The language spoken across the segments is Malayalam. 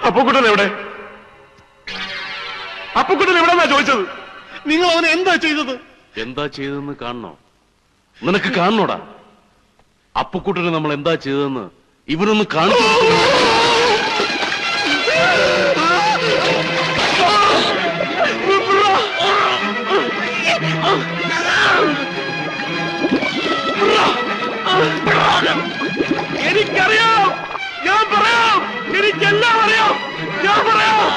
അപ്പുക്കുട്ടൻ എവിടെ? അപ്പുക്കുട്ടൻ എവിടെന്നാ ചോദിച്ചത്? നിങ്ങൾ അവനെ എന്താ ചെയ്തത്? എന്താ ചെയ്തതെന്ന് കാണണോ? നിനക്ക് കാണണോടാ? അപ്പുക്കുട്ടന് നമ്മൾ എന്താ ചെയ്തതെന്ന് ഇവനൊന്ന് കാണും. എനിക്കറിയാം, ഞാൻ പറയാം, എനിക്കെല്ലാം അറിയാം, ഞാൻ പറയാം,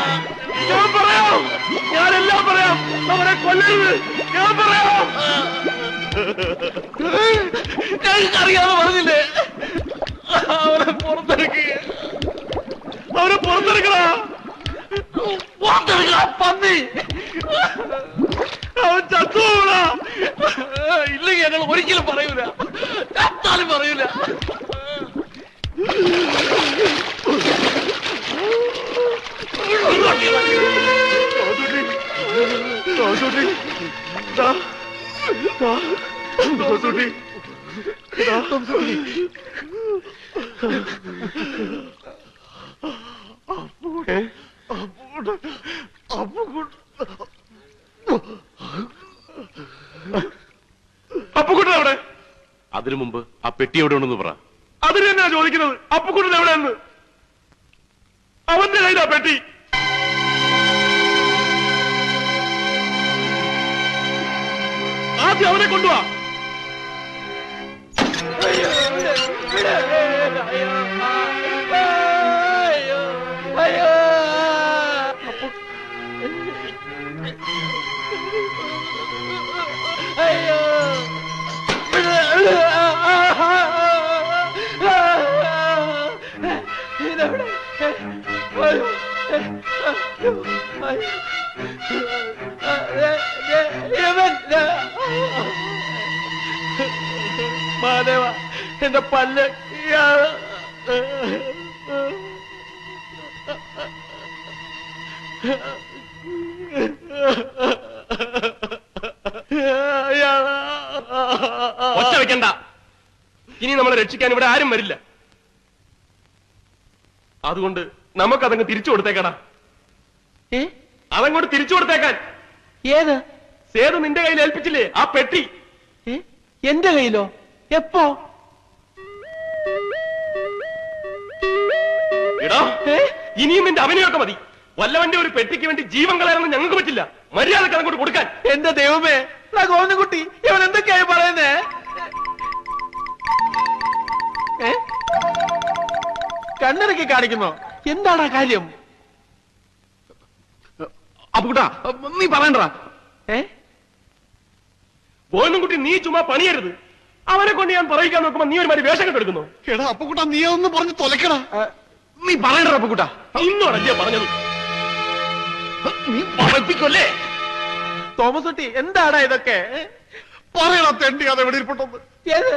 ഞാനെല്ലാം പറയാം. അവരെ കൊല്ലരുത്, ഞാൻ പറയാം. ഞങ്ങൾക്കറിയാതെ പറഞ്ഞില്ലേ? അവരെ പുറത്തെടുക്കുക, അവരെ പുറത്തെടുക്കണ പന്നി. അവൻ ചത്തുപോണ. ഇല്ലെങ്കിൽ ഞങ്ങൾ ഒരിക്കലും പറയൂല, ചത്താലും പറയൂല. അപ്പുക്കുട്ടൻ എവിടെ? അതിനു മുമ്പ് ആ പെട്ടി എവിടെ ഉണ്ടെന്ന് പറ. അതിന് തന്നെയാ ചോദിക്കുന്നത്. അപ്പുക്കുട്ടൻ എവിടെയെന്ന്? അവന്റെ കയ്യിലാ പെട്ടി. ആദ്യം അവനെ കൊണ്ടുവാ. മാധവ, എന്റെ പല്ല്. ഒച്ച വെക്കണ്ട. ഇനി നമ്മളെ രക്ഷിക്കാൻ ഇവിടെ ആരും വരില്ല. അതുകൊണ്ട് നമുക്കതങ്ങ് തിരിച്ചു കൊടുത്തേക്കടാ. അതങ്ങോട്ട് തിരിച്ചു കൊടുത്തേക്കാൻ. ഏത്? സേതു നിന്റെ കയ്യിൽ ഏൽപ്പിച്ചില്ലേ ആ പെട്ടി? എന്റെ കയ്യിലോ? എപ്പോ? എടാ, ഇനിയും നിന്റെ അഭിനയൊക്കെ മതി. വല്ലവന്റെ ഒരു പെട്ടിക്ക് വേണ്ടി ജീവൻ കളയാനൊന്നും ഞങ്ങൾക്ക് പറ്റില്ല. മര്യാദക്ക് അതങ്ങോട്ട് കൊടുക്കാൻ. എന്റെ ദൈവമേ, ഗോവിന്ദൻകുട്ടി, ഇവൻ എന്തൊക്കെയായി പറയുന്നേ? കണ്ണിറക്കി കാണിക്കുന്നോ? എന്താടാ കാര്യം? അപ്പുകുട്ടാ, നീ പറയണ്ടാ. ഗോവിന്ദൻകുട്ടി, നീ ചുമ്മാ പണിയരുത്. അവനെ കൊണ്ട് ഞാൻ പറയിക്കാൻ നോക്കുമ്പോ നീ ഒരു മാതിരി വേഷം കെട്ടെടുക്കുന്നു. എടാ അപ്പുകുട്ടാ, നീ ഒന്ന് പറഞ്ഞ് തൊലക്കടാ. നീ പറയണ്ട അപ്പുകുട്ടാ. ഇന്നോടല്ലേ പറഞ്ഞത്? നീ പറയിപ്പിക്കല്ലേ? തോമസ് കുട്ടി, എന്താടാ ഇതൊക്കെ? പറയടാ തെണ്ടി, അത് എവിടെ ഇരിപ്പുണ്ടെന്ന്. ഏത്?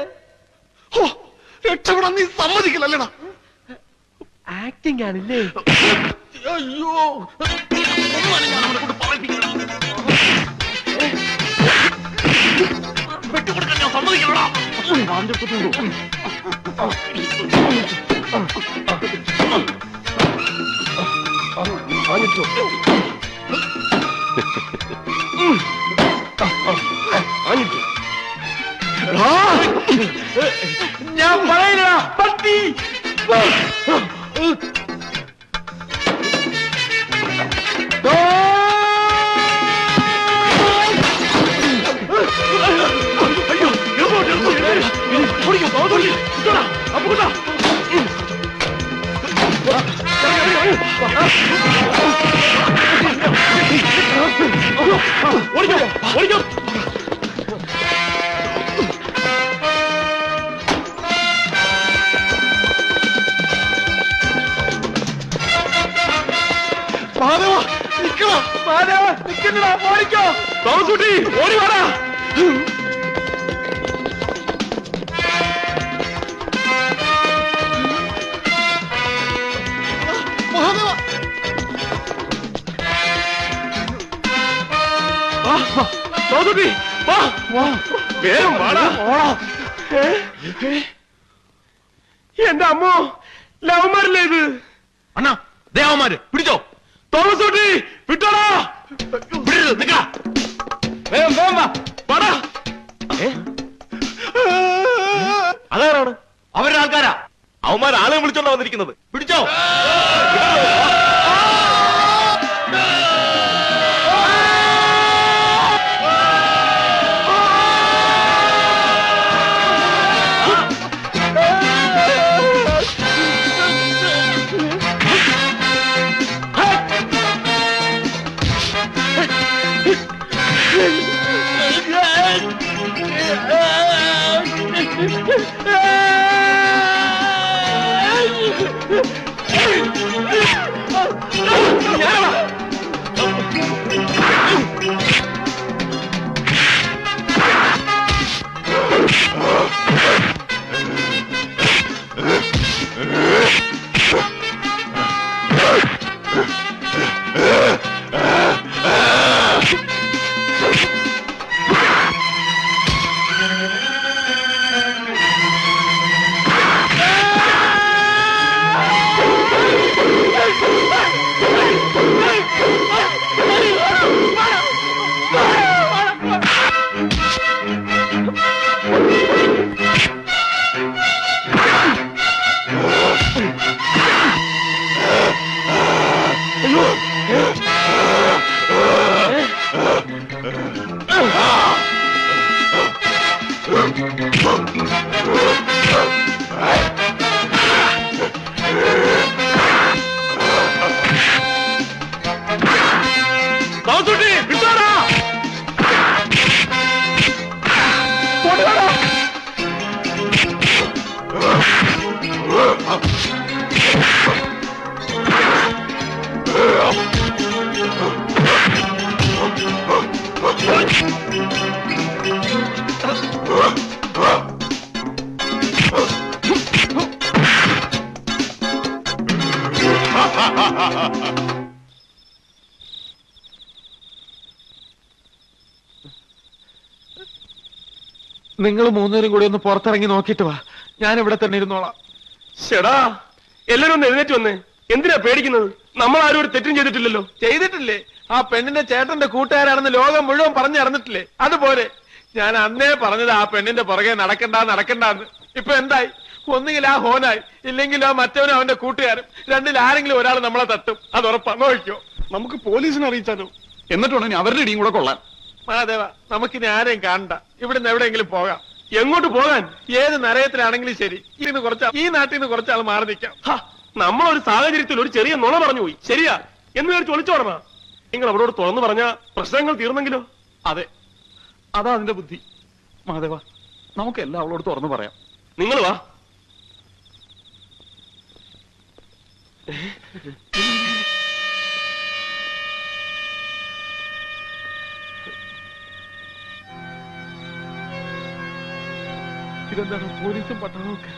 രക്ഷപ്പെടാൻ നീ സമ്മതിക്കില്ലല്ലേടാ. ആക്ടിങ് ആണില്ലേ? അയ്യോ, വെട്ടുകൊടുക്കാൻ ഞാൻ സമ്മതിക്കണടാ. ഞാൻ പറയില്ല പട്ടി. ഓടിക്കോ തോമസുട്ടി, ഓടി വാടാ. തോമസുട്ടി, വേഗം വാടാ. എന്റെ അമ്മോ, ലവന്മാരല്ലേ ഇത്? അണ്ണാ, ദേവന്മാർ കള്ളന്മാര് പിടിച്ചോ. തോമസ് കുട്ടി വിട്ടോടാ. വിടരുത്, നിക്കടാ. വേഗം വേഗം വാ. വാടാ. അതാരാണ്? അവരുടെ ആൾക്കാരാ. അവന്മാർ ആളെ വിളിച്ചോണ്ടാ വന്നിരിക്കുന്നത്. പിടിച്ചോ. നിങ്ങൾ മൂന്നുപേരും കൂടി ഒന്ന് പുറത്തിറങ്ങി നോക്കിട്ട് വാ. ഞാൻ ഇവിടെ തന്നെ ഇരുന്നോളാം. ശടാ, എല്ലാരും ഒന്ന് എഴുന്നേറ്റ് വന്നേ. എന്തിനാ പേടിക്കുന്നത്? നമ്മൾ ആരും ഒരു തെറ്റും ചെയ്തിട്ടില്ലല്ലോ. ചെയ്തിട്ടില്ലേ? ആ പെണ്ണിന്റെ ചേട്ടന്റെ കൂട്ടുകാരാണെന്ന് ലോകം മുഴുവൻ പറഞ്ഞു നടന്നിട്ടില്ലേ? അതുപോലെ ഞാൻ അന്നേ പറഞ്ഞത് ആ പെണ്ണിന്റെ പുറകെ നടക്കണ്ടെന്ന്. ഇപ്പൊ എന്തായി? ഒന്നുകിൽ ആ ഹോനായി, ഇല്ലെങ്കിൽ ആ മറ്റവനും അവന്റെ കൂട്ടുകാരും. രണ്ടിൽ ആരെങ്കിലും ഒരാൾ നമ്മളെ തട്ടും. അത് ഉറപ്പാ. നോക്കിക്കോ. നമുക്ക് പോലീസിനെ അറിയിച്ചാലോ? എന്നിട്ടുണ്ടെങ്കിൽ അവരുടെ ഇടിയും കൂടെ കൊള്ളാൻ. മഹാദേവ, നമുക്കിനി ആരെയും കാണണ്ട. ഇവിടുന്ന് എവിടെയെങ്കിലും പോകാം. എങ്ങോട്ട് പോകാൻ? ഏത് നരയത്തിലാണെങ്കിലും ശരി. ഈ നാട്ടിൽ നിന്ന് കുറച്ചാൾ മാറി നിൽക്കാം. നമ്മളൊരു സാഹചര്യത്തിൽ ഒരു ചെറിയ നുണ പറഞ്ഞു പോയി. ശരിയാ എന്ന് വിചാരിച്ച് ഒളിച്ചോടണ. നിങ്ങൾ അവരോട് തുറന്നു പറഞ്ഞ പ്രശ്നങ്ങൾ തീർന്നെങ്കിലോ? അതെ, അതാ അതിന്റെ ബുദ്ധി. മഹാദേവ, നമുക്കെല്ലാം അവളോട് തുറന്നു പറയാം. നിങ്ങൾ വാ. ഇതെന്താണ് പോലീസും പട്ടണവും ഒക്കെ?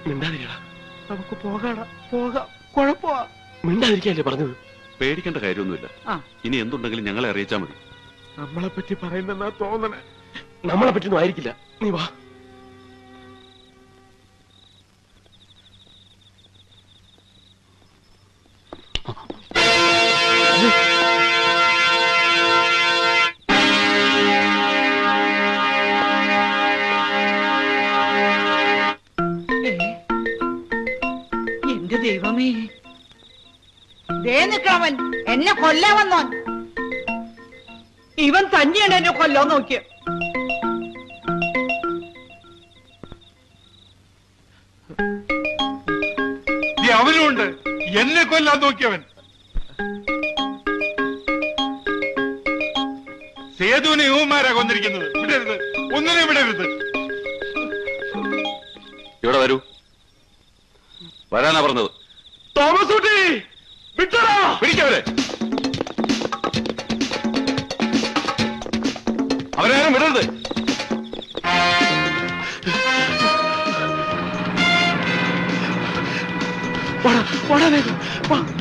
മിണ്ടാതിരിക്കടാ. നമുക്ക് പോകാം. കുഴപ്പമാ. മിണ്ടാതിരിക്കല്ലേ പറഞ്ഞത്? പേടിക്കേണ്ട കാര്യമൊന്നുമില്ല. ഇനി എന്തുണ്ടെങ്കിലും ഞങ്ങളെ അറിയിച്ചാൽ മതി. നമ്മളെ പറ്റി പറയുന്നെന്നാ തോന്നണേ. നമ്മളെ പറ്റിയൊന്നും ആയിരിക്കില്ല. നീ വാ. എന്റെ ദൈവമേ, ദേ നിൽക്കവൻ എന്നെ കൊല്ലാൻ വന്നോൻ. ഇവൻ തന്നെയാണ് എന്നെ കൊല്ലാൻ നോക്കിയ. അവനുണ്ട് എന്നെ കൊല്ലാൻ നോക്കിയവൻ. സേതുവിനെ യുവമാരാ കൊന്നിരിക്കുന്നത്. വിടരുത്, ഒന്നിനെ വിടരുത്. ഇവിടെ വരൂ. വരാനാ പറഞ്ഞത്. തോമസ് കുട്ടി വിട്ടോടാ. പിടിക്കവരെ. അവരാരും വിടരുത്. വേഗം